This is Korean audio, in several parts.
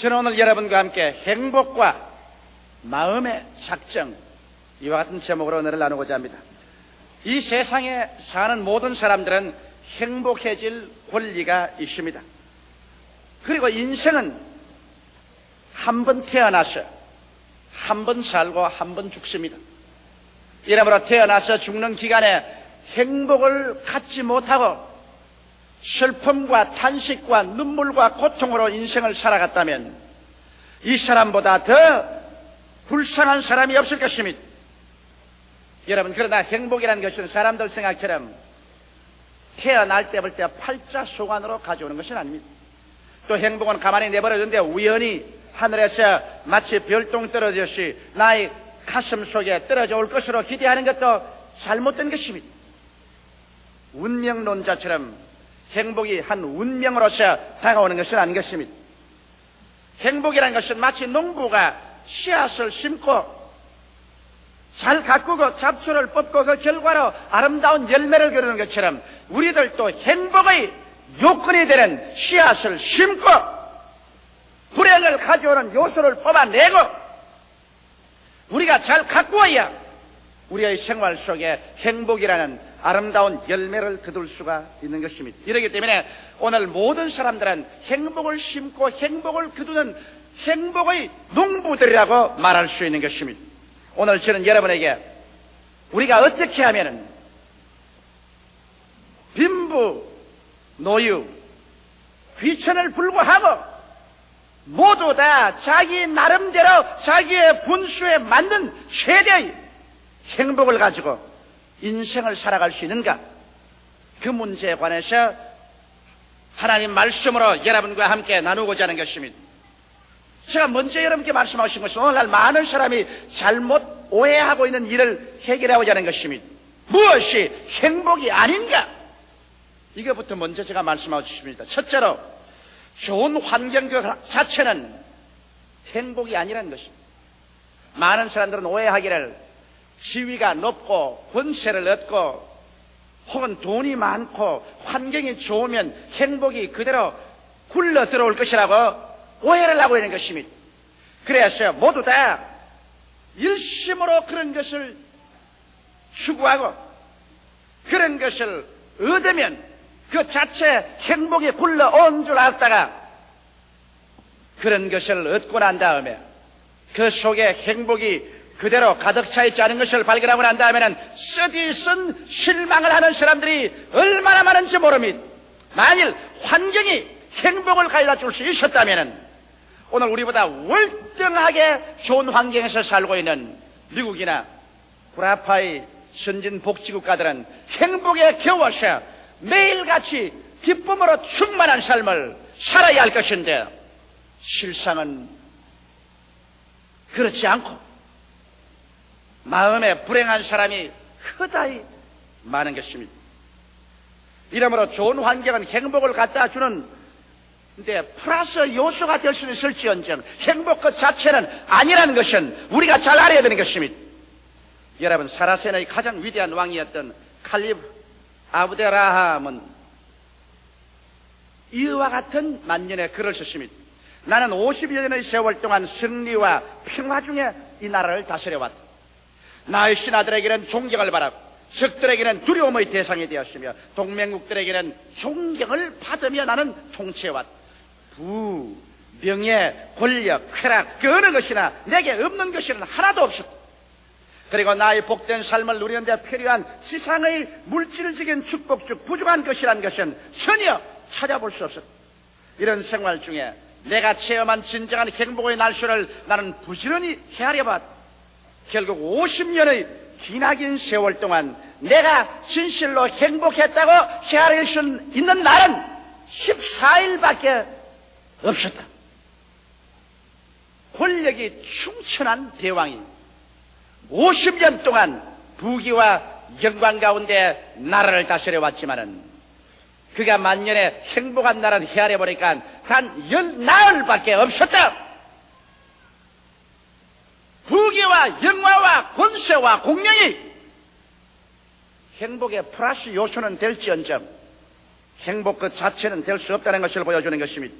저는 오늘 여러분과 함께 행복과 마음의 작정, 이와 같은 제목으로 오늘 나누고자 합니다. 이 세상에 사는 모든 사람들은 행복해질 권리가 있습니다. 그리고 인생은 한 번 태어나서 한 번 살고 한 번 죽습니다. 이러므로 태어나서 죽는 기간에 행복을 갖지 못하고 슬픔과 탄식과 눈물과 고통으로 인생을 살아갔다면 이 사람보다 더 불쌍한 사람이 없을 것입니다. 여러분, 그러나 행복이라는 것은 사람들 생각처럼 태어날 때부터 팔자 소관으로 가져오는 것은 아닙니다. 또 행복은 가만히 내버려둔데 우연히 하늘에서 마치 별똥 떨어졌듯이 나의 가슴 속에 떨어져 올 것으로 기대하는 것도 잘못된 것입니다. 운명론자처럼 행복이 한 운명으로서 다가오는 것은 아닌 것입니다. 행복이라는 것은 마치 농부가 씨앗을 심고 잘 가꾸고 잡초를 뽑고 그 결과로 아름다운 열매를 거두는 것처럼 우리들도 행복의 요건이 되는 씨앗을 심고 불행을 가져오는 요소를 뽑아내고 우리가 잘 가꾸어야 우리의 생활 속에 행복이라는 아름다운 열매를 거둘 수가 있는 것입니다. 이렇기 때문에 오늘 모든 사람들은 행복을 심고 행복을 거두는 행복의 농부들이라고 말할 수 있는 것입니다. 오늘 저는 여러분에게 우리가 어떻게 하면 빈부, 노유, 귀천을 불구하고 모두 다 자기 나름대로 자기의 분수에 맞는 최대의 행복을 가지고 인생을 살아갈 수 있는가? 그 문제에 관해서 하나님 말씀으로 여러분과 함께 나누고자 하는 것입니다. 제가 먼저 여러분께 말씀하고 싶은 것은 오늘날 많은 사람이 잘못 오해하고 있는 일을 해결하고자 하는 것입니다. 무엇이 행복이 아닌가? 이것부터 먼저 제가 말씀하고 싶습니다. 첫째로 좋은 환경 그 자체는 행복이 아니라는 것입니다. 많은 사람들은 오해하기를 지위가 높고 권세를 얻고 혹은 돈이 많고 환경이 좋으면 행복이 그대로 굴러 들어올 것이라고 오해를 하고 있는 것입니다. 그래서 모두 다 일심으로 그런 것을 추구하고 그런 것을 얻으면 그 자체 행복이 굴러온 줄 알다가 그런 것을 얻고 난 다음에 그 속에 행복이 그대로 가득 차 있지 않은 것을 발견하고 난 다음에는 쓰디쓴 실망을 하는 사람들이 얼마나 많은지 모릅니다. 만일 환경이 행복을 가져다 줄 수 있었다면 오늘 우리보다 월등하게 좋은 환경에서 살고 있는 미국이나 구라파의 선진 복지국가들은 행복에 겨워서 매일같이 기쁨으로 충만한 삶을 살아야 할 것인데 실상은 그렇지 않고 마음에 불행한 사람이 크다이 많은 것입니다. 이러므로 좋은 환경은 행복을 갖다 주는 데 플러스 요소가 될 수 있을지언정 행복 그 자체는 아니라는 것은 우리가 잘 알아야 되는 것입니다. 여러분, 사라센의 가장 위대한 왕이었던 칼리프 아브데라함은 이와 같은 만년의 글을 썼습니다. 나는 50여 년의 세월 동안 승리와 평화 중에 이 나라를 다스려왔다. 나의 신하들에게는 존경을 받았고 적들에게는 두려움의 대상이 되었으며 동맹국들에게는 존경을 받으며 나는 통치해왔다. 부, 명예, 권력, 쾌락 그 어느 것이나 내게 없는 것은 하나도 없었다. 그리고 나의 복된 삶을 누리는 데 필요한 지상의 물질적인 축복 중 부족한 것이라는 것은 전혀 찾아볼 수 없었다. 이런 생활 중에 내가 체험한 진정한 행복의 날수를 나는 부지런히 헤아려봤다. 결국 50년의 기나긴 세월 동안 내가 진실로 행복했다고 헤아릴 수 있는 날은 14일밖에 없었다. 권력이 충천한 대왕이 50년 동안 부귀와 영광 가운데 나라를 다스려왔지만은 그가 만년에 행복한 나라를 헤아려보니까 단 10나흘밖에 없었다. 부귀와 영화와 권세와 공명이 행복의 플러스 요소는 될지언정 행복 그 자체는 될 수 없다는 것을 보여주는 것입니다.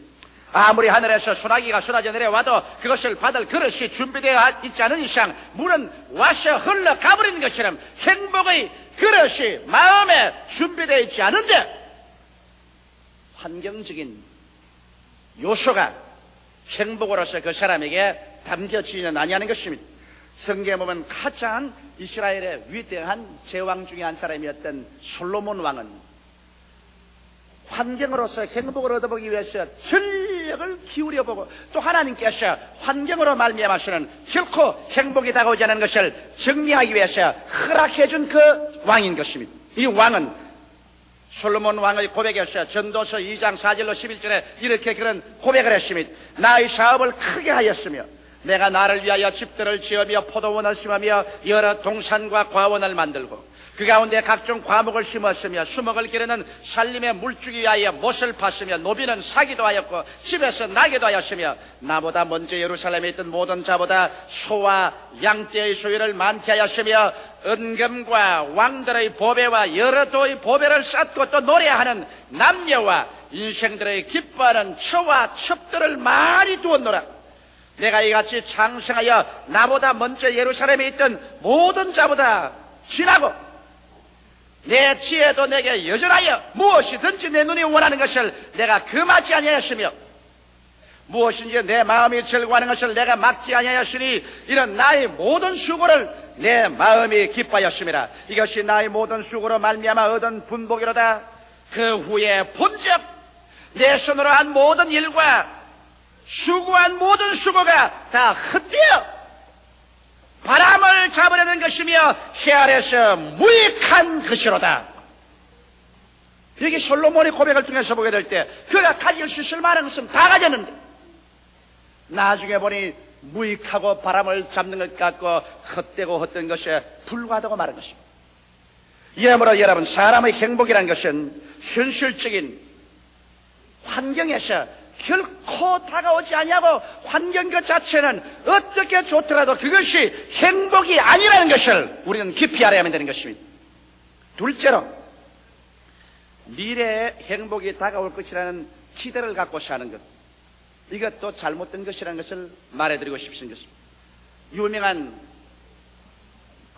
아무리 하늘에서 소나기가 쏟아져 내려와도 그것을 받을 그릇이 준비되어 있지 않은 이상 물은 와서 흘러가버리는 것처럼 행복의 그릇이 마음에 준비되어 있지 않은데 환경적인 요소가 행복으로서 그 사람에게 담겨지지는 아니하는 것입니다. 성경에 보면 가장 이스라엘의 위대한 제왕 중에 한 사람이었던 솔로몬 왕은 환경으로서 행복을 얻어보기 위해서 전력을 기울여보고 또 하나님께서 환경으로 말미암아서는 결코 행복이 다가오지 않는 것을 정리하기 위해서 허락해준 그 왕인 것입니다. 이 왕은 솔로몬 왕의 고백에서 전도서 2장 4절로 11절에 이렇게 그런 고백을 했습니다. 나의 사업을 크게 하였으며 내가 나를 위하여 집들을 지으며 포도원을 심으며 여러 동산과 과원을 만들고 그 가운데 각종 과목을 심었으며 수목을 기르는 살림의 물주기 위하여 못을 팠으며 노비는 사기도 하였고 집에서 나게도 하였으며 나보다 먼저 예루살렘에 있던 모든 자보다 소와 양떼의 소유를 많게 하였으며 은금과 왕들의 보배와 여러 도의 보배를 쌓고 또 노래하는 남녀와 인생들의 기뻐하는 처와 첩들을 많이 두었노라. 내가 이같이 창성하여 나보다 먼저 예루살렘에 있던 모든 자보다 지나고 내 지혜도 내게 여전하여 무엇이든지 내 눈이 원하는 것을 내가 금하지 아니하였으며 무엇인지 내 마음이 즐거워하는 것을 내가 막지 아니하였으니 이런 나의 모든 수고를 내 마음이 기뻐하였음이라. 이것이 나의 모든 수고로 말미암아 얻은 분복이로다. 그 후에 본즉 내 손으로 한 모든 일과 수고한 모든 수고가 다 헛되어 바람을 잡으려는 것이며 해 아래서 무익한 것이로다. 여기 솔로몬의 고백을 통해서 보게 될 때 그가 가질 수 있을 만한 것은 다 가졌는데 나중에 보니 무익하고 바람을 잡는 것 같고 헛되고 헛된 것에 불과하다고 말한 것입니다. 이러므로 여러분, 사람의 행복이라는 것은 현실적인 환경에서 결코 다가오지 아니하고 환경 그 자체는 어떻게 좋더라도 그것이 행복이 아니라는 것을 우리는 깊이 알아야만 되는 것입니다. 둘째로 미래에 행복이 다가올 것이라는 기대를 갖고 사는 것, 이것도 잘못된 것이라는 것을 말해드리고 싶습니다. 유명한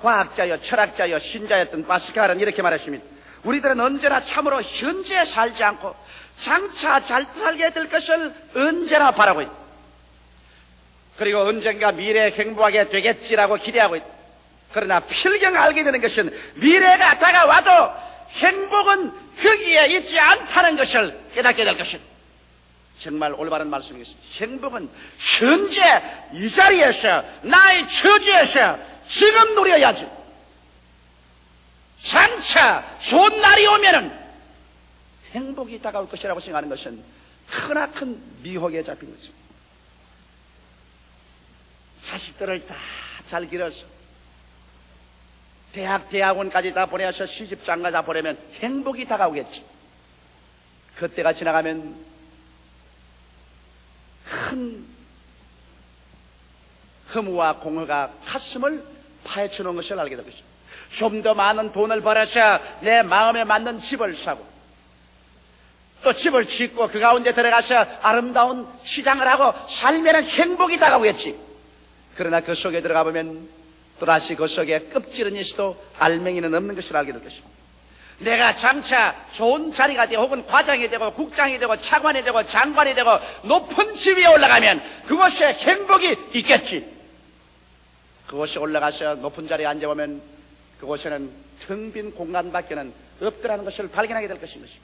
과학자여 철학자여 신자였던 파스칼은 이렇게 말했습니다. 우리들은 언제나 참으로 현재에 살지 않고 장차 잘 살게 될 것을 언제나 바라고 있다. 그리고 언젠가 미래에 행복하게 되겠지라고 기대하고 있다. 그러나 필경 알게 되는 것은 미래가 다가와도 행복은 거기에 있지 않다는 것을 깨닫게 될 것이다. 정말 올바른 말씀이겠습니다. 행복은 현재 이 자리에서 나의 처지에서 지금 누려야지. 장차 좋은 날이 오면은 행복이 다가올 것이라고 생각하는 것은 크나큰 미혹에 잡힌 것입니다. 자식들을 다 잘 기려서 대학원까지 다 보내서 시집장가 다 보내면 행복이 다가오겠지. 그때가 지나가면 큰 허무와 공허가 가슴을 파헤쳐 놓은 것을 알게 될 것입니다. 좀 더 많은 돈을 벌어서 내 마음에 맞는 집을 사고 또 집을 짓고 그 가운데 들어가서 아름다운 시장을 하고 살면은 행복이 다가오겠지. 그러나 그 속에 들어가 보면 또다시 그 속에 껍질은 있어도 알맹이는 없는 것을 알게 될 것입니다. 내가 장차 좋은 자리가 되고 혹은 과장이 되고 국장이 되고 차관이 되고 장관이 되고 높은 지위에 올라가면 그곳에 행복이 있겠지. 그곳에 올라가서 높은 자리에 앉아보면 그곳에는 텅 빈 공간밖에는 없더라는 것을 발견하게 될 것인 것입니다.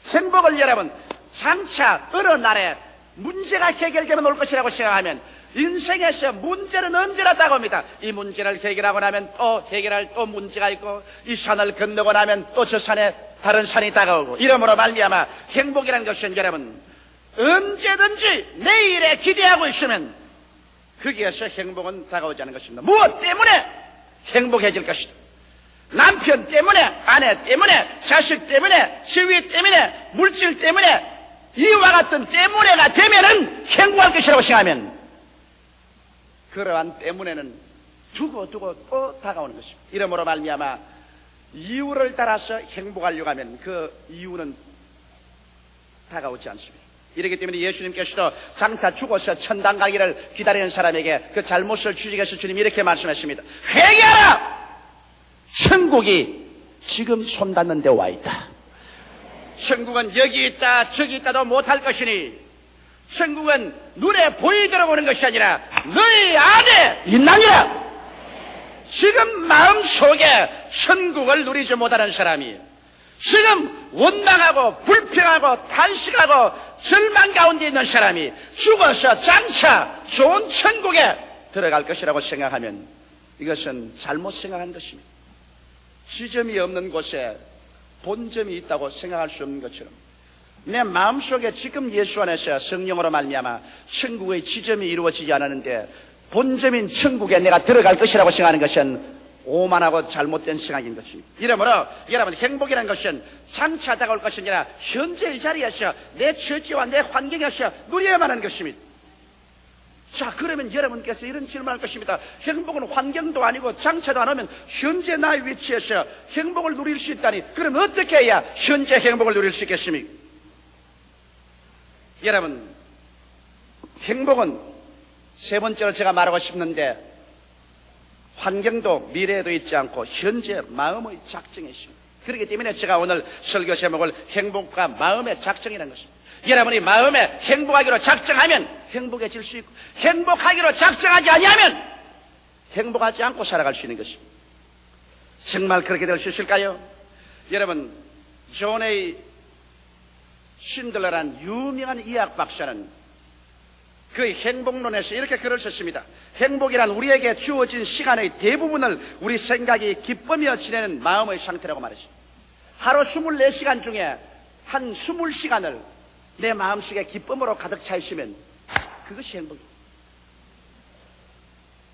행복을 여러분, 장차 어느 날에 문제가 해결되면 올 것이라고 생각하면 인생에서 문제는 언제나 다가옵니다. 이 문제를 해결하고 나면 또 해결할 또 문제가 있고 이 산을 건너고 나면 또 저 산에 다른 산이 다가오고 이러므로 말미암아 행복이라는 것은 여러분 언제든지 내일에 기대하고 있으면 거기에서 행복은 다가오지 않는 것입니다. 무엇 때문에 행복해질 것이다. 남편 때문에, 아내 때문에, 자식 때문에, 지위 때문에, 물질 때문에 이와 같은 때문에가 되면은 행복할 것이라고 생각하면 그러한 때문에는 두고 또 다가오는 것입니다. 이러므로 말미암아 이유를 따라서 행복하려고 하면 그 이유는 다가오지 않습니다. 이렇기 때문에 예수님께서도 장차 죽어서 천당 가기를 기다리는 사람에게 그 잘못을 주직해서 주님이 이렇게 말씀하십니다. 회개하라! 천국이 지금 손닿는 데 와 있다. 천국은 여기 있다 저기 있다도 못할 것이니 천국은 눈에 보이도록 오는 것이 아니라 너희 안에 있나니라. 지금 마음속에 천국을 누리지 못하는 사람이 지금 원망하고 불평하고 탄식하고 절망 가운데 있는 사람이 죽어서 장차 좋은 천국에 들어갈 것이라고 생각하면 이것은 잘못 생각한 것입니다. 지점이 없는 곳에 본점이 있다고 생각할 수 없는 것처럼 내 마음속에 지금 예수 안에서 성령으로 말미암아 천국의 지점이 이루어지지 않았는데 본점인 천국에 내가 들어갈 것이라고 생각하는 것은 오만하고 잘못된 생각인 것입니다. 이러므로 여러분 행복이라는 것은 장차 다가올 것이 아니라 현재 이 자리에서 내 처지와 내 환경에서 누려야만 하는 것입니다. 자, 그러면 여러분께서 이런 질문을 할 것입니다. 행복은 환경도 아니고 장차도 안 오면 현재 나의 위치에서 행복을 누릴 수 있다니 그럼 어떻게 해야 현재 행복을 누릴 수 있겠습니까? 여러분 행복은 세 번째로 제가 말하고 싶는데 환경도 미래에도 있지 않고 현재 마음의 작정에 있습니다. 그렇기 때문에 제가 오늘 설교 제목을 행복과 마음의 작정이라는 것입니다. 여러분이 마음에 행복하기로 작정하면 행복해질 수 있고 행복하기로 작정하지 아니하면 행복하지 않고 살아갈 수 있는 것입니다. 정말 그렇게 될 수 있을까요? 여러분 존 A 신들러란 유명한 의학 박사는 그의 행복론에서 이렇게 글을 썼습니다. 행복이란 우리에게 주어진 시간의 대부분을 우리 생각이 기쁘며 지내는 마음의 상태라고 말했습니다. 하루 24시간 중에 한 20시간을 내 마음속에 기쁨으로 가득 차 있으면 그것이 행복입니다.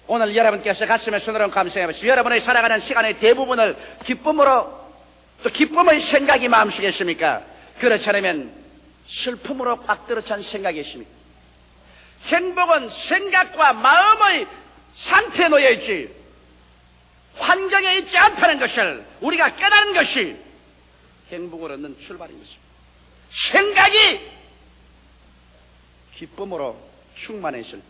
오늘 여러분께서 가슴에 손으로 감상해 보시죠. 여러분의 살아가는 시간의 대부분을 기쁨으로 또 기쁨의 생각이 마음속에 있습니까? 그렇지 않으면 슬픔으로 꽉 들어찬 생각이 있습니까? 행복은 생각과 마음의 상태에 놓여 있지 환경에 있지 않다는 것을 우리가 깨닫는 것이 행복을 얻는 출발인 것입니다. 생각이 기쁨으로 충만해 있을 때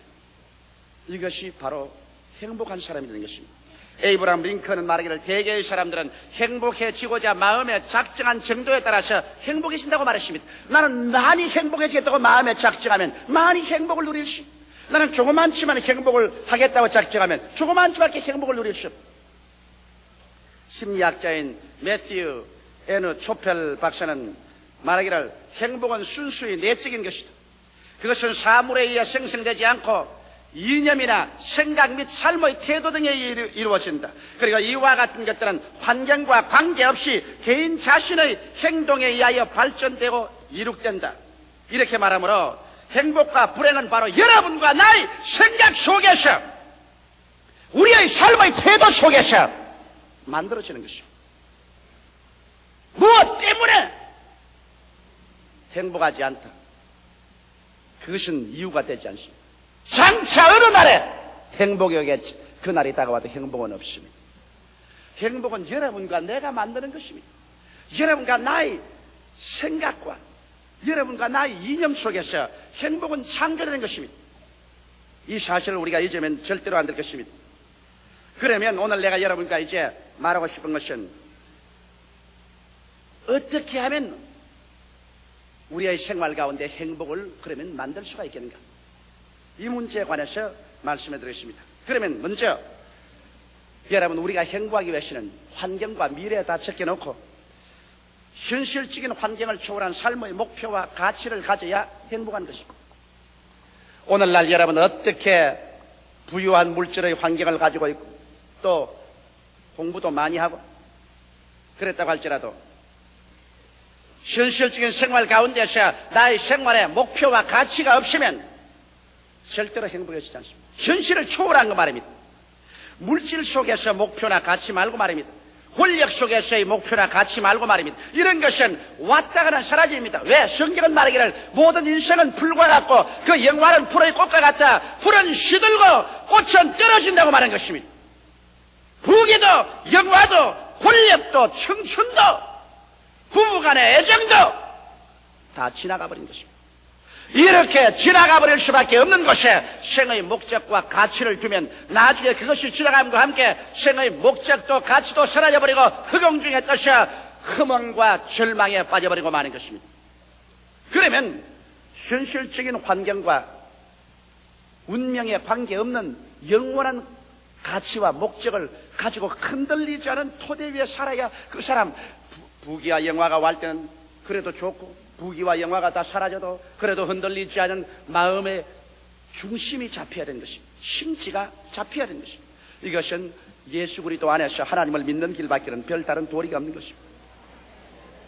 이것이 바로 행복한 사람이 되는 것입니다. 에이브라함 링컨은 말하기를 대개의 사람들은 행복해지고자 마음에 작정한 정도에 따라서 행복해진다고 말했습니다. 나는 많이 행복해지겠다고 마음에 작정하면 많이 행복을 누릴 수 있고 나는 조그만치만 행복을 하겠다고 작정하면 조그만치밖에 행복을 누릴 수 없고 심리학자인 매튜 N. 초펠 박사는 말하기를 행복은 순수히 내적인 것이다. 그것은 사물에 의해 생성되지 않고 이념이나 생각 및 삶의 태도 등에 이루어진다. 그리고 이와 같은 것들은 환경과 관계없이 개인 자신의 행동에 의하여 발전되고 이룩된다. 이렇게 말하므로 행복과 불행은 바로 여러분과 나의 생각 속에서 우리의 삶의 태도 속에서 만들어지는 것입니다. 무엇 때문에 행복하지 않다. 그것은 이유가 되지 않습니다. 장차 어느 날에 행복이 오겠지. 그날이 다가와도 행복은 없습니다. 행복은 여러분과 내가 만드는 것입니다. 여러분과 나의 생각과 여러분과 나의 이념 속에서 행복은 창조되는 것입니다. 이 사실을 우리가 잊으면 절대로 안 될 것입니다. 그러면 오늘 내가 여러분과 이제 말하고 싶은 것은 어떻게 하면 우리의 생활 가운데 행복을 그러면 만들 수가 있겠는가? 이 문제에 관해서 말씀해 드리겠습니다. 그러면 먼저 여러분 우리가 행복하기 위해서는 환경과 미래에 다 적혀놓고 현실적인 환경을 초월한 삶의 목표와 가치를 가져야 행복한 것입니다. 오늘날 여러분은 어떻게 부유한 물질의 환경을 가지고 있고 또 공부도 많이 하고 그랬다고 할지라도 현실적인 생활 가운데서 나의 생활에 목표와 가치가 없으면 절대로 행복해지지 않습니다. 현실을 초월한 거 말입니다. 물질 속에서 목표나 가치 말고 말입니다. 권력 속에서의 목표나 가치 말고 말입니다. 이런 것은 왔다가는 사라집니다. 왜? 성경은 말하기를 모든 인생은 풀과 같고 그 영화는 풀의 꽃과 같다. 풀은 시들고 꽃은 떨어진다고 말한 것입니다. 부귀도 영화도 권력도 청춘도 부부간의 애정도 다 지나가 버린 것입니다. 이렇게 지나가 버릴 수밖에 없는 것에 생의 목적과 가치를 두면 나중에 그것이 지나감과 함께 생의 목적도 가치도 사라져버리고 흑영중의 뜻이 흠원과 절망에 빠져버리고 마는 것입니다. 그러면 현실적인 환경과 운명에 관계없는 영원한 가치와 목적을 가지고 흔들리지 않은 토대 위에 살아야 그 사람 부귀와 영화가 올 때는 그래도 좋고 부귀와 영화가 다 사라져도 그래도 흔들리지 않은 마음의 중심이 잡혀야 되는 것입니다. 심지가 잡혀야 되는 것입니다. 이것은 예수 그리스도 안에서 하나님을 믿는 길밖에는 별다른 도리가 없는 것입니다.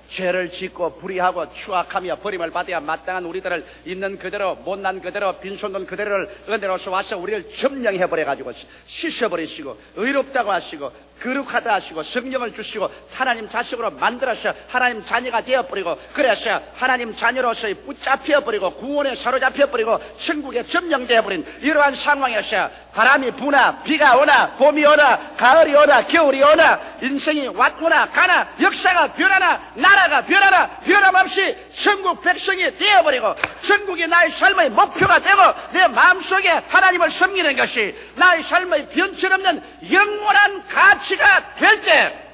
죄를 짓고 불의하고 추악하며 버림을 받아야 마땅한 우리들을 있는 그대로 못난 그대로 빈손돈 그대로를 은혜로서 와서 우리를 점령해버려가지고 씻어버리시고 의롭다고 하시고 거룩하다 하시고 성령을 주시고 하나님 자식으로 만들어서 하나님 자녀가 되어버리고 그래서 하나님 자녀로서 붙잡혀버리고 구원에 사로잡혀버리고 천국에 점령되어버린 이러한 상황에서 바람이 부나 비가 오나 봄이 오나 가을이 오나 겨울이 오나 인생이 왔거나 가나 역사가 변하나 나라가 변하나 변함없이 천국 백성이 되어버리고 천국이 나의 삶의 목표가 되고 내 마음속에 하나님을 섬기는 것이 나의 삶의 변천없는 영원한 가치가 될 때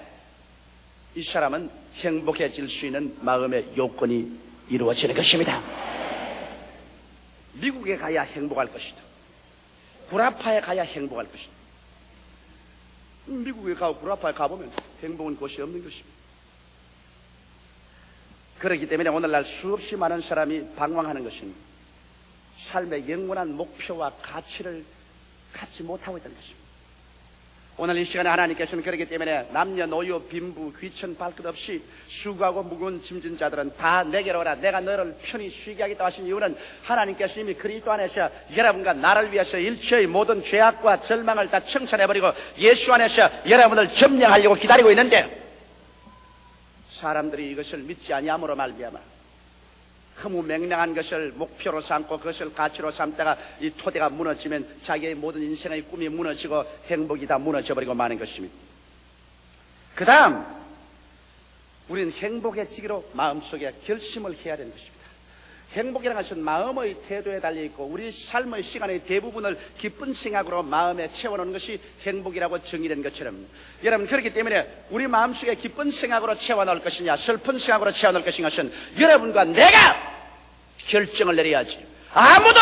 이 사람은 행복해질 수 있는 마음의 요건이 이루어지는 것입니다. 미국에 가야 행복할 것이다. 구라파에 가야 행복할 것이다. 미국에 가고 구라파에 가보면 행복은 곳이 없는 것입니다. 그렇기 때문에 오늘날 수없이 많은 사람이 방황하는 것입니다. 삶의 영원한 목표와 가치를 갖지 못하고 있다는 것입니다. 오늘 이 시간에 하나님께서는 그렇기 때문에 남녀노소 빈부 귀천 발끝 없이 수고하고 무거운 짐진 자들은 다 내게로 오라. 내가 너를 편히 쉬게 하겠다 하신 이유는 하나님께서 이미 그리스도 안에서 여러분과 나를 위해서 일체의 모든 죄악과 절망을 다 청산해버리고 예수 안에서 여러분을 점령하려고 기다리고 있는데 사람들이 이것을 믿지 아니함으로 말미암아 허무맹랑한 것을 목표로 삼고 그것을 가치로 삼다가 이 토대가 무너지면 자기의 모든 인생의 꿈이 무너지고 행복이 다 무너져버리고 마는 것입니다. 그 다음 우리는 행복해지기로 마음속에 결심을 해야 되는 것입니다. 행복이라는 것은 마음의 태도에 달려있고 우리 삶의 시간의 대부분을 기쁜 생각으로 마음에 채워놓는 것이 행복이라고 정의된 것처럼 여러분 그렇기 때문에 우리 마음속에 기쁜 생각으로 채워놓을 것이냐 슬픈 생각으로 채워놓을 것인 여러분과 내가 결정을 내려야지. 아무도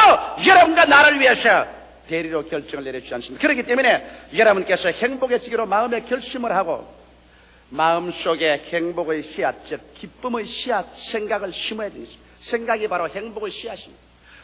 여러분과 나를 위해서 대리로 결정을 내려주지 않습니다. 그렇기 때문에 여러분께서 행복해지기로 마음에 결심을 하고 마음속에 행복의 씨앗 즉 기쁨의 씨앗 생각을 심어야 되는 것입니다. 생각이 바로 행복의 씨앗입니다.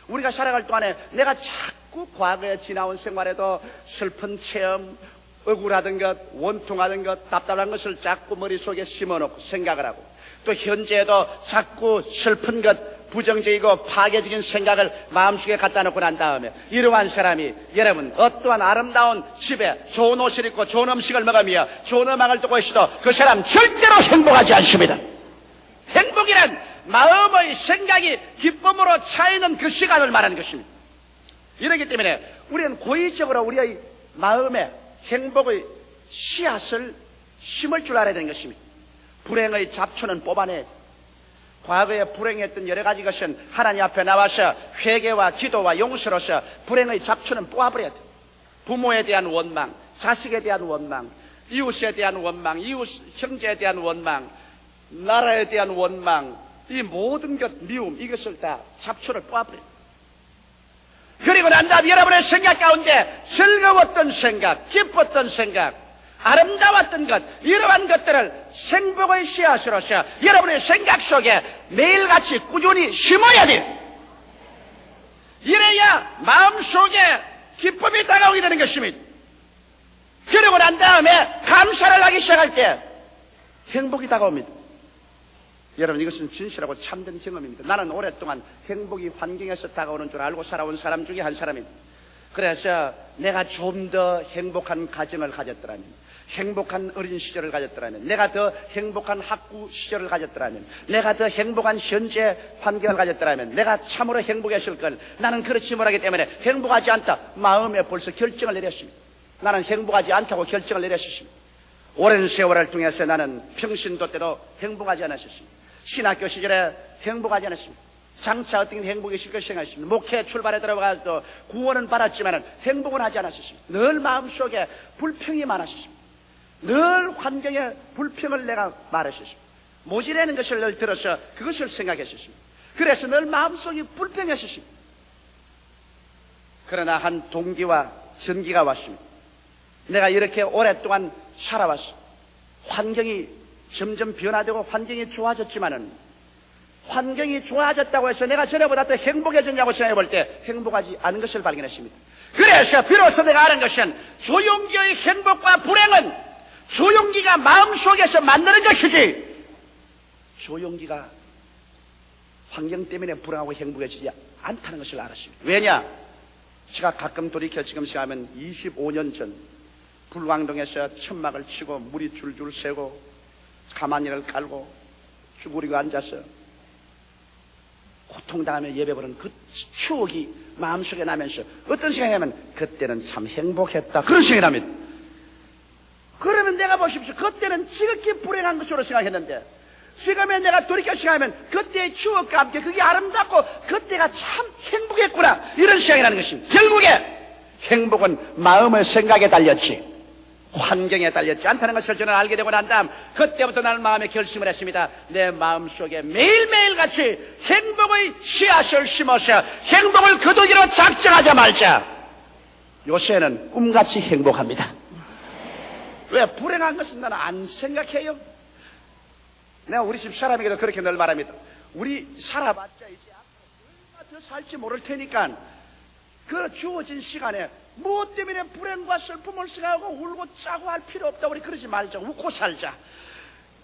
우리가 살아갈 동안에 내가 자꾸 과거에 지나온 생활에도 슬픈 체험, 억울하던 것, 원통하던 것, 답답한 것을 자꾸 머릿속에 심어놓고 생각을 하고 또 현재에도 자꾸 슬픈 것, 부정적이고 파괴적인 생각을 마음속에 갖다 놓고 난 다음에 이러한 사람이 여러분 어떠한 아름다운 집에 좋은 옷을 입고 좋은 음식을 먹으며 좋은 음악을 듣고 있어도 그 사람 절대로 행복하지 않습니다. 행복이란 마음의 생각이 기쁨으로 차이는 그 시간을 말하는 것입니다. 이렇기 때문에 우리는 고의적으로 우리의 마음에 행복의 씨앗을 심을 줄 알아야 되는 것입니다. 불행의 잡초는 뽑아내야 돼. 과거에 불행했던 여러 가지 것은 하나님 앞에 나와서 회개와 기도와 용서로서 불행의 잡초는 뽑아버려야 돼. 부모에 대한 원망, 자식에 대한 원망, 이웃에 대한 원망, 이웃 형제에 대한 원망, 나라에 대한 원망, 이 모든 것 미움 이것을 다 잡초를 뽑아버려요. 그리고 난 다음 여러분의 생각 가운데 즐거웠던 생각, 기뻤던 생각, 아름다웠던 것 이러한 것들을 행복의 씨앗으로서 여러분의 생각 속에 매일같이 꾸준히 심어야 돼요. 이래야 마음속에 기쁨이 다가오게 되는 것입니다. 그러고 난 다음에 감사를 하기 시작할 때 행복이 다가옵니다. 여러분 이것은 진실하고 참된 경험입니다. 나는 오랫동안 행복이 환경에서 다가오는 줄 알고 살아온 사람 중에 한 사람입니다. 그래서 내가 좀 더 행복한 가정을 가졌더라면 행복한 어린 시절을 가졌더라면 내가 더 행복한 학구 시절을 가졌더라면 내가 더 행복한 현재 환경을 가졌더라면 내가 참으로 행복했을 걸 나는 그렇지 못하기 때문에 행복하지 않다 마음에 벌써 결정을 내렸습니다. 나는 행복하지 않다고 결정을 내렸습니다. 오랜 세월을 통해서 나는 평신도 때도 행복하지 않았습니다. 신학교 시절에 행복하지 않았습니다. 장차 어떤 행복이 있을 것을 생각하십니다. 목회 출발에 들어가서 구원은 받았지만 행복은 하지 않았습니다. 늘 마음속에 불평이 많았습니다. 늘 환경에 불평을 내가 말했습니다. 모질라는 것을 늘 들어서 그것을 생각했습니다. 그래서 늘 마음속이 불평했습니다. 그러나 한 동기와 전기가 왔습니다. 내가 이렇게 오랫동안 살아왔어. 환경이 점점 변화되고 환경이 좋아졌지만은 환경이 좋아졌다고 해서 내가 전에보다 더 행복해졌냐고 생각해 볼 때 행복하지 않은 것을 발견했습니다. 그래서 비로소 내가 아는 것은 조용기의 행복과 불행은 조용기가 마음속에서 만드는 것이지 조용기가 환경 때문에 불행하고 행복해지지 않다는 것을 알았습니다. 왜냐? 제가 가끔 돌이켜 지금 생각하면 25년 전 불광동에서 천막을 치고 물이 줄줄 새고 가마니를 깔고 쭈그리고 앉아서 고통당하며 예배보는 그 추억이 마음속에 나면서 어떤 생각이냐면 그때는 참 행복했다 그런 생각이 납니다. 그러면 내가 보십시오. 그때는 지극히 불행한 것으로 생각했는데 지금에 내가 돌이켜 생각하면 그때의 추억과 함께 그게 아름답고 그때가 참 행복했구나 이런 생각이 나는 것입니다. 결국에 행복은 마음의 생각에 달렸지 환경에 달렸지 않다는 것을 저는 알게 되고 난 다음 그때부터 나는 마음에 결심을 했습니다. 내 마음속에 매일매일 같이 행복의 씨앗을 심어서 행복을 거두기로 작정하자 말자. 요새는 꿈같이 행복합니다. 왜? 불행한 것은 나는 안 생각해요. 내가 우리 집 사람에게도 그렇게 늘 말합니다. 우리 살아봤자 이제 얼마 더 살지 모를 테니까 그 주어진 시간에 무엇 때문에 불행과 슬픔을 생각하고 울고 짜고 할 필요 없다. 우리 그러지 말자. 웃고 살자.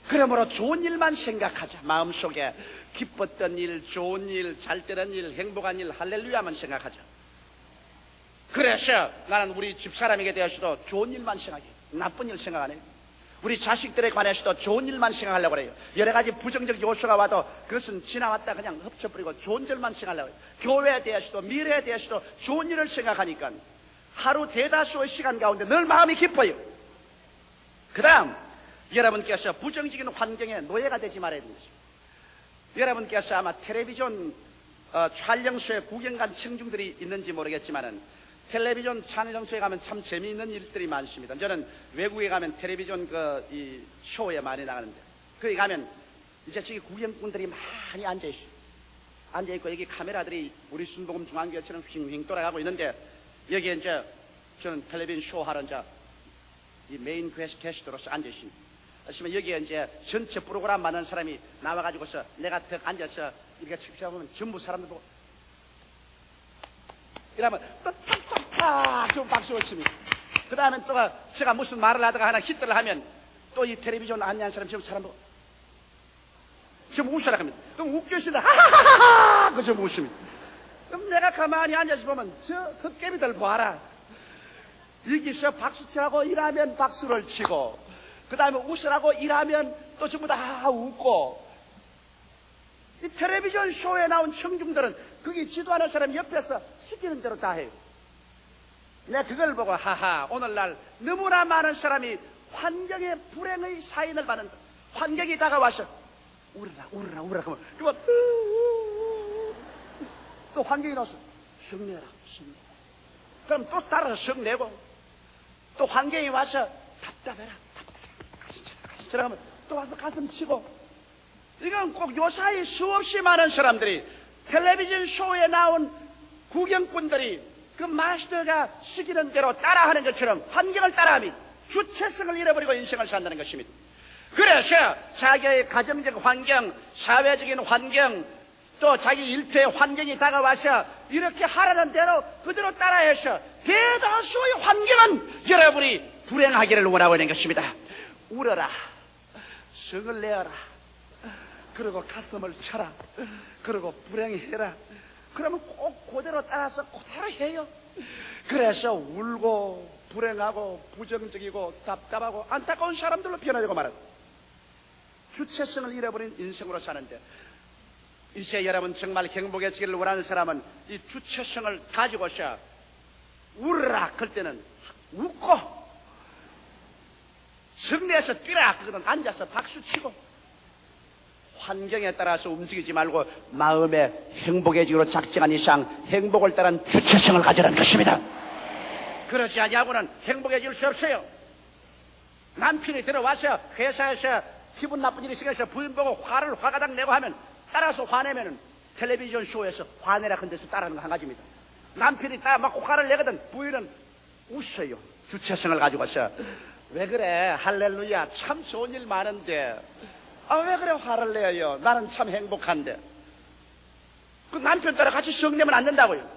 그러므로 좋은 일만 생각하자. 마음속에 기뻤던 일, 좋은 일, 잘 되는 일, 행복한 일, 할렐루야만 생각하자. 그래서 나는 우리 집사람에게 대해서도 좋은 일만 생각해. 나쁜 일 생각 안 해요. 우리 자식들에 관해서도 좋은 일만 생각하려고 그래요. 여러 가지 부정적 요소가 와도 그것은 지나왔다 그냥 흡쳐버리고 좋은 일만 생각하려고 해요. 교회에 대해서도 미래에 대해서도 좋은 일을 생각하니까 하루 대다수의 시간 가운데 늘 마음이 기뻐요. 그 다음 여러분께서 부정적인 환경에 노예가 되지 말아야 됩니다. 여러분께서 아마 텔레비전 촬영소에 구경 간 청중들이 있는지 모르겠지만은 텔레비전 촬영소에 가면 참 재미있는 일들이 많습니다. 저는 외국에 가면 텔레비전 이 쇼에 많이 나가는데 거기 가면 이제 저기 구경꾼들이 많이 앉아있어요. 앉아있고 여기 카메라들이 우리 순복음 중앙교회처럼 휙휙 돌아가고 있는데 여기에 이제 저는 텔레비전 쇼 하러 이제 이 메인 게스트로서 앉아있습니다. 하지만 여기에 이제 전체 프로그램 많은 사람이 나와가지고서 내가 더 앉아서 이렇게 측정하면 전부 사람들 보고 이러면 또 탁탁탁 좀 박수를 칩니다. 그 다음에 또 제가 무슨 말을 하다가 하나 히트를 하면 또 이 텔레비전 안내한 사람 좀 사람 보고 좀 웃으라 합니다. 그럼 웃겨시다 하하하하 그 좀 웃습니다. 그럼 내가 가만히 앉아서 보면 저 헛개미들 봐라. 여기서 박수치라고 일하면 박수를 치고 그 다음에 웃으라고 일하면 또 전부 다 웃고 이 텔레비전 쇼에 나온 청중들은 그게 지도하는 사람 옆에서 시키는 대로 다 해요. 내가 그걸 보고 하하 오늘날 너무나 많은 사람이 환경의 불행의 사인을 받는다. 환경이 다가와서 울어라 울어라 울어라 그러면 또 환경이 나와서 성내라 성내 그럼 또 따라서 성내고 또 환경이 와서 답답해라 가슴 쳐라 하면 또 와서 가슴 치고 이건 꼭 요사이 수없이 많은 사람들이 텔레비전 쇼에 나온 구경꾼들이 그 마스터가 시키는 대로 따라하는 것처럼 환경을 따라하면 주체성을 잃어버리고 인생을 산다는 것입니다. 그래서 자기의 가정적 환경, 사회적인 환경, 또 자기 일터의 환경이 다가와서 이렇게 하라는 대로 그대로 따라해서 대다수의 환경은 여러분이 불행하기를 원하고 있는 것입니다. 울어라, 성을 내어라, 그리고 가슴을 쳐라, 그리고 불행해라. 그러면 꼭 그대로 따라서 그대로 해요. 그래서 울고 불행하고 부정적이고 답답하고 안타까운 사람들로 변화되고 말아요. 주체성을 잃어버린 인생으로 사는데 이제 여러분 정말 행복해지기를 원하는 사람은 이 주체성을 가지고서 울으라 그럴 때는 웃고 성내에서 뛰라 그거는 앉아서 박수치고 환경에 따라서 움직이지 말고 마음의 행복해지기로 작정한 이상 행복을 따른 주체성을 가지라는 것입니다. 그러지 아니하고는 행복해질 수 없어요. 남편이 들어와서 회사에서 기분 나쁜 일이 생겨서 부인 보고 화가닥 내고 하면 따라서 화내면은 텔레비전 쇼에서 화내라 한 데서 따라하는 거 한 가지입니다. 남편이 딱 막 화를 내거든 부인은 웃어요. 주체성을 가지고서 왜 그래 할렐루야 참 좋은 일 많은데 왜 그래 화를 내요 나는 참 행복한데. 그 남편 따라 같이 성내면 안 된다고요.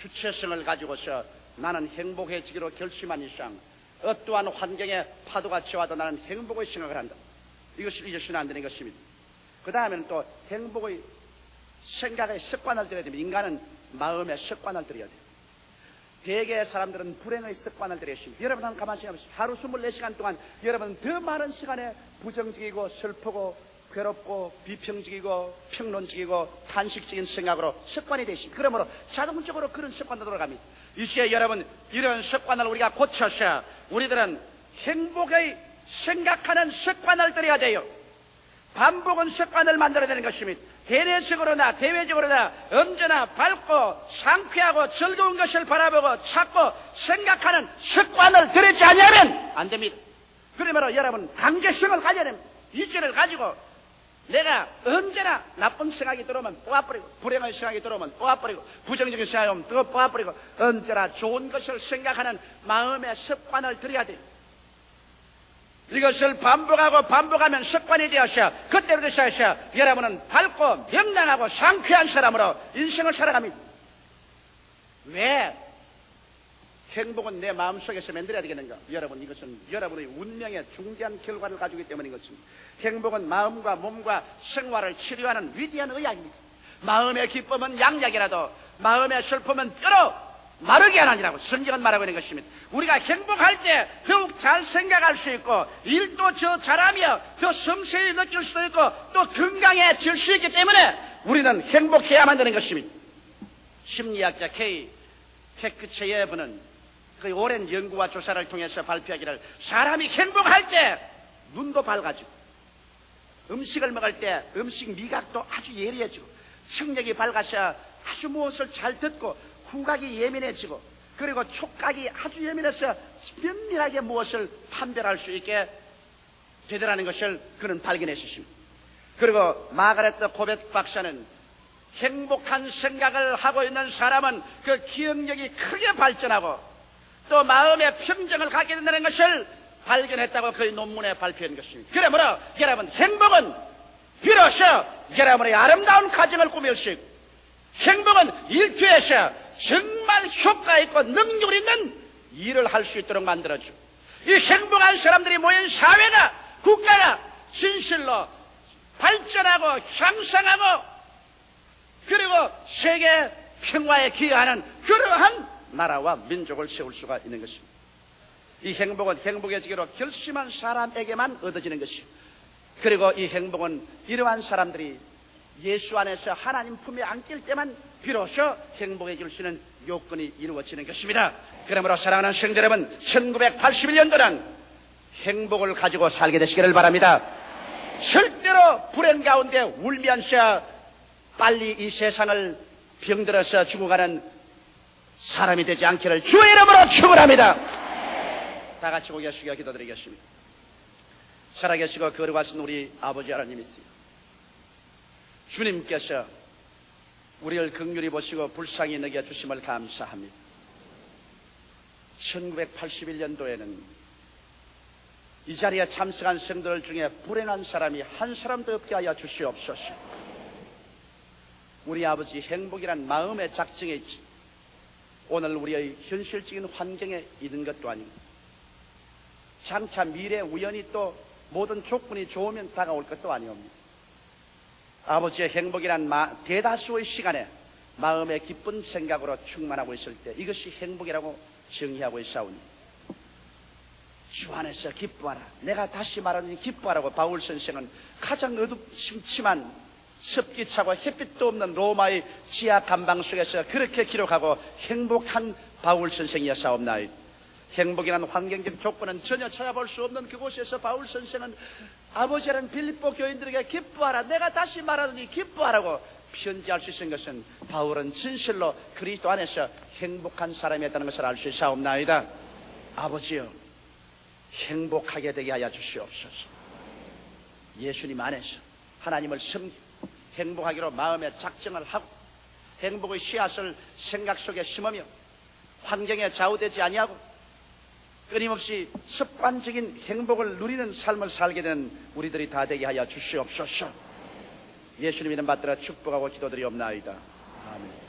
주체성을 가지고서 나는 행복해지기로 결심한 이상 어떠한 환경에 파도가 치와도 나는 행복의 생각을 한다. 이것을 잊어서는 안 되는 것입니다. 그 다음에는 또 행복의 생각의 습관을 들여야 됩니다. 인간은 마음의 습관을 들여야 돼요. 대개의 사람들은 불행의 습관을 들여야 됩니다. 여러분 한번 가만히 생각해보세요. 하루 24시간 동안 여러분 더 많은 시간에 부정적이고 슬프고 괴롭고 비평적이고 평론적이고 탄식적인 생각으로 습관이 되십니다. 그러므로 자동적으로 그런 습관도 돌아갑니다. 이제 여러분 이런 습관을 우리가 고쳐서 우리들은 행복의 생각하는 습관을 들여야 돼요. 반복은 습관을 만들어야 되는 것입니다. 대내적으로나 대외적으로나 언제나 밝고 상쾌하고 즐거운 것을 바라보고 찾고 생각하는 습관을 들이지 아니하면 안 됩니다. 그러므로 여러분 강제성을 가져야 됩니다. 이치를 가지고 내가 언제나 나쁜 생각이 들어오면 뽑아버리고 불행한 생각이 들어오면 뽑아버리고 부정적인 생각이 오면 또 뽑아버리고 언제나 좋은 것을 생각하는 마음의 습관을 들여야 돼요. 이것을 반복하면 습관이 되어서 그때부터 시작해서 여러분은 밝고 명랑하고 상쾌한 사람으로 인생을 살아갑니다. 왜? 행복은 내 마음속에서 만들어야 되겠는가? 여러분 이것은 여러분의 운명의 중대한 결과를 가지고 있기 때문인 것입니다. 행복은 마음과 몸과 생활을 치료하는 위대한 의학입니다. 마음의 기쁨은 양약이라도 마음의 슬픔은 뼈로 마르게 하느니라고 성경은 말하고 있는 것입니다. 우리가 행복할 때 더욱 잘 생각할 수 있고 일도 더 잘하며 더 섬세히 느낄 수도 있고 또 건강해질 수 있기 때문에 우리는 행복해야만 되는 것입니다. 심리학자 K. 페크체예브는 그 오랜 연구와 조사를 통해서 발표하기를 사람이 행복할 때 눈도 밝아지고 음식을 먹을 때 음식 미각도 아주 예리해지고 청력이 밝아서 아주 무엇을 잘 듣고 후각이 예민해지고 그리고 촉각이 아주 예민해서 면밀하게 무엇을 판별할 수 있게 되더라는 것을 그는 발견했습니다. 그리고 마가렛 코벳 박사는 행복한 생각을 하고 있는 사람은 그 기억력이 크게 발전하고 또 마음의 평정을 갖게 된다는 것을 발견했다고 그 논문에 발표한 것입니다. 그러므로 여러분 행복은 비로소 여러분의 아름다운 가정을 꾸밀 수 있고 행복은 일터에서 정말 효과 있고 능력 있는 일을 할 수 있도록 만들어주고 이 행복한 사람들이 모인 사회가 국가가 진실로 발전하고 향상하고 그리고 세계 평화에 기여하는 그러한 나라와 민족을 세울 수가 있는 것입니다. 이 행복은 행복해지기로 결심한 사람에게만 얻어지는 것이요. 그리고 이 행복은 이러한 사람들이 예수 안에서 하나님 품에 안길 때만 비로소 행복해질 수 있는 요건이 이루어지는 것입니다. 그러므로 사랑하는 성도 여러분 1981년도는 행복을 가지고 살게 되시기를 바랍니다. 절대로 불행 가운데 울면서 빨리 이 세상을 병들어서 죽어가는 사람이 되지 않기를 주의 이름으로 축원합니다. 다 같이 고개 숙여 기도드리겠습니다. 살아계시고 거룩하신 우리 아버지 하나님이시여, 주님께서 우리를 긍휼히 보시고 불쌍히 여겨주심을 감사합니다. 1981년도에는 이 자리에 참석한 성도들 중에 불행한 사람이 한 사람도 없게 하여 주시옵소서. 우리 아버지 행복이란 마음의 작정에 있지 오늘 우리의 현실적인 환경에 있는 것도 아니고 장차 미래 우연히 또 모든 조건이 좋으면 다가올 것도 아니옵니다. 아버지의 행복이란 대다수의 시간에 마음의 기쁜 생각으로 충만하고 있을 때 이것이 행복이라고 정의하고 있사오니 주 안에서 기뻐하라. 내가 다시 말하니 기뻐하라고 바울 선생은 가장 어둡침침한 습기차고 햇빛도 없는 로마의 지하 감방 속에서 그렇게 기록하고 행복한 바울 선생이었사옵나이다. 행복이라는 환경적 조건은 전혀 찾아볼 수 없는 그곳에서 바울 선생은 아버지라는 빌립보 교인들에게 기뻐하라, 내가 다시 말하노니 기뻐하라고 편지할 수 있는 것은 바울은 진실로 그리스도 안에서 행복한 사람이었다는 것을 알 수 있사옵나이다. 아버지여, 행복하게 되게 하여 주시옵소서. 예수님 안에서 하나님을 섬기고 행복하기로 마음에 작정을 하고 행복의 씨앗을 생각 속에 심으며 환경에 좌우되지 아니하고 끊임없이 습관적인 행복을 누리는 삶을 살게 된 우리들이 다 되게 하여 주시옵소서. 예수님 이름 받들어 축복하고 기도드리옵나이다. 아멘.